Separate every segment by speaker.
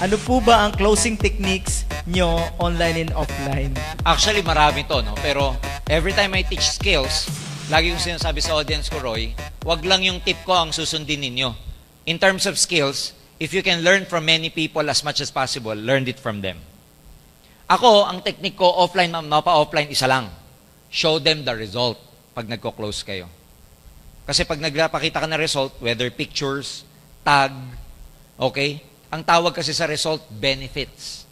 Speaker 1: Ano po ba ang closing techniques nyo online and offline?
Speaker 2: Actually, marami to, no? Pero every time I teach skills, lagi kong sinasabi sa audience ko, Roy, wag lang yung tip ko ang susundin ninyo. In terms of skills, if you can learn from many people as much as possible, learn it from them. Ako, ang technique ko, offline, mapa-offline, isa lang. Show them the result pag nagko-close kayo. Kasi pag nagpakita ka ng result, whether pictures, tag, okay? Ang tawag kasi sa result, benefits.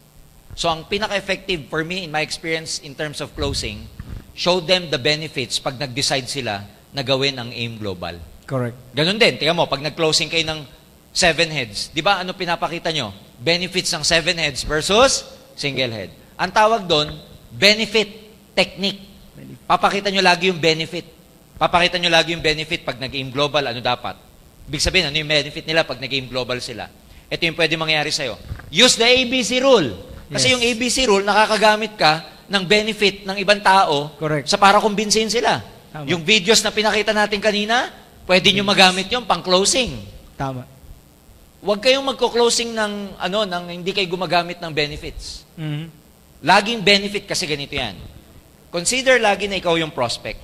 Speaker 2: So, ang pinaka-effective for me, in my experience, in terms of closing, show them the benefits pag nag-decide sila na gawin ang AIM Global.
Speaker 1: Correct.
Speaker 2: Ganun din. Tingnan mo, pag nag-closing kayo ng 7 heads, di ba ano pinapakita nyo? Benefits ng 7 heads versus single head. Ang tawag doon, benefit technique. Papakita nyo lagi yung benefit. Papakita nyo lagi yung benefit pag nag-AIM Global, ano dapat? Ibig sabihin, ano yung benefit nila pag nag-AIM Global sila? Ito yung pwede mangyari sa'yo. Use the ABC rule. Kasi yung ABC rule, nakakagamit ka ng benefit ng ibang tao.
Speaker 1: Correct.
Speaker 2: Sa para kumbinsihin sila.
Speaker 1: Tama.
Speaker 2: Yung videos na pinakita natin kanina, pwede nyo magamit yung pang-closing.
Speaker 1: Tama.
Speaker 2: Huwag kayong magko-closing ng hindi kayo gumagamit ng benefits.
Speaker 1: Mhm.
Speaker 2: Laging benefit kasi ganito yan. Consider lagi na ikaw yung prospect.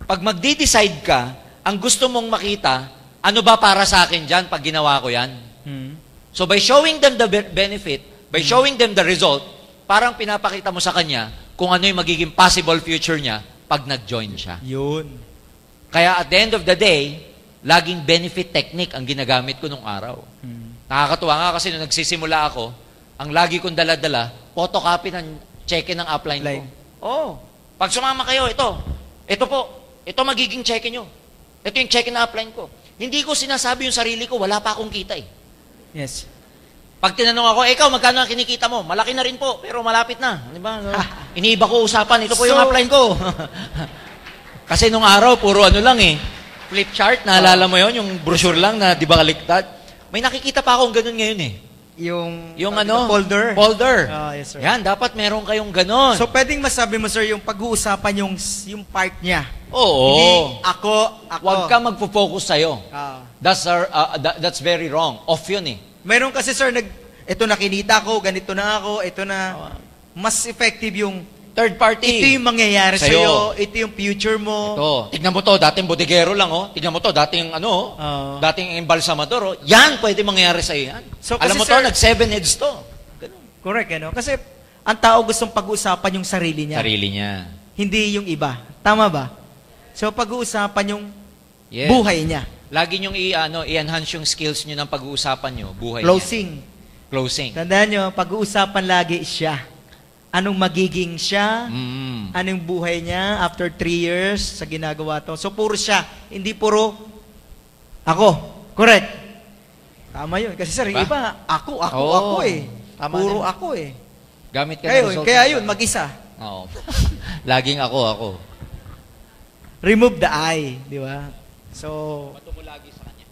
Speaker 2: Pag magde-decide ka, ang gusto mong makita, ano ba para sa akin dyan pag ginawa ko yan?
Speaker 1: Mhm.
Speaker 2: So by showing them the benefit, by showing them the result, parang pinapakita mo sa kanya kung ano yung magiging possible future niya pag nag-join siya.
Speaker 1: Yun.
Speaker 2: Kaya at the end of the day, laging benefit technique ang ginagamit ko nung araw. Nakakatuwa nga kasi nung nagsisimula ako, ang lagi kong dala-dala, photocopy ng check-in ng upline ko. Oh, pag sumama kayo, ito po, ito magiging check-in nyo. Ito yung check-in na upline ko. Hindi ko sinasabi yung sarili ko, wala pa akong kita eh.
Speaker 1: Yes.
Speaker 2: Pag tinanong ako, ikaw, magkano ang kinikita mo? Malaki na rin po, pero malapit na. Di ba? Iniiba ko usapan, ito po yung upline ko. Kasi nung araw, puro ano lang eh. Flip chart, naalala mo yon, yung brochure lang na di ba kaliktad? May nakikita pa akong ganun ngayon eh. Yung ano?
Speaker 1: Folder.
Speaker 2: Folder.
Speaker 1: Yes, sir.
Speaker 2: Yan, dapat meron kayong ganun.
Speaker 1: So, pwedeng masabi mo, sir, yung pag-uusapan yung part niya.
Speaker 2: Oo.
Speaker 1: Hindi ako.
Speaker 2: Huwag ka magpo-focus sa'yo.
Speaker 1: Ah.
Speaker 2: That's very wrong. Off yun eh.
Speaker 1: Meron kasi, sir, ito na kinita ko, ganito na ako, ito na. Mas effective yung
Speaker 2: third party.
Speaker 1: ito yung mangyayari sa'yo, ito yung future mo.
Speaker 2: Ito. Tignan mo to, dating bodeguero lang, oh. Tignan mo to, dating dating embalsamador, oh. Yan, pwede mangyayari sa'yo yan.
Speaker 1: So,
Speaker 2: alam mo
Speaker 1: sir,
Speaker 2: to, nag-7 heads to. Ganun.
Speaker 1: Correct, ano? Kasi, ang tao gustong pag-uusapan yung sarili niya.
Speaker 2: Sarili niya.
Speaker 1: Hindi yung iba. Tama ba? So, pag-uusapan yung
Speaker 2: Yes.
Speaker 1: buhay niya.
Speaker 2: Lagi niyong i-enhance yung skills niyo ng pag-uusapan niyo, buhay
Speaker 1: Closing.
Speaker 2: niya. Closing.
Speaker 1: Tandaan niyo, pag-uusapan lagi siya. Anong magiging siya? Anong buhay niya after 3 years sa ginagawa to? So, puro siya. Hindi puro ako. Correct. Tama yun. Kasi sir,
Speaker 2: Diba?
Speaker 1: iba, ako eh.
Speaker 2: Tama
Speaker 1: Puro
Speaker 2: din.
Speaker 1: ako eh.
Speaker 2: Gamit ka ng result.
Speaker 1: Kaya yun, mag-isa.
Speaker 2: Oo. Laging ako.
Speaker 1: Remove the I. Di ba? So,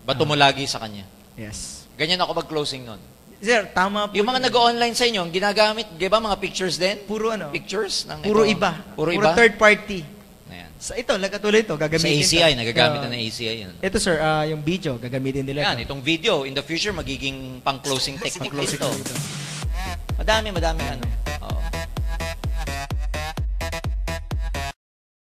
Speaker 2: Bato mo lagi sa kanya.
Speaker 1: yes.
Speaker 2: Ganyan ako mag-closing nun.
Speaker 1: Sir, tama po.
Speaker 2: Yung mga nag-online sa inyo, ang ginagamit, di ba mga pictures din?
Speaker 1: Puro ano?
Speaker 2: Pictures? Ng
Speaker 1: Puro
Speaker 2: ito.
Speaker 1: iba.
Speaker 2: Puro iba?
Speaker 1: third party.
Speaker 2: Ayan.
Speaker 1: Sa ito, katulad ito,
Speaker 2: Sa
Speaker 1: gagamitin
Speaker 2: ACI,
Speaker 1: to.
Speaker 2: nagagamit na ng ACI yun.
Speaker 1: Ito sir, yung video, gagamitin nila.
Speaker 2: Yan, itong video, in the future, magiging pang-closing technique
Speaker 1: Pang-closing
Speaker 2: ito.
Speaker 1: dito.
Speaker 2: Madami ano.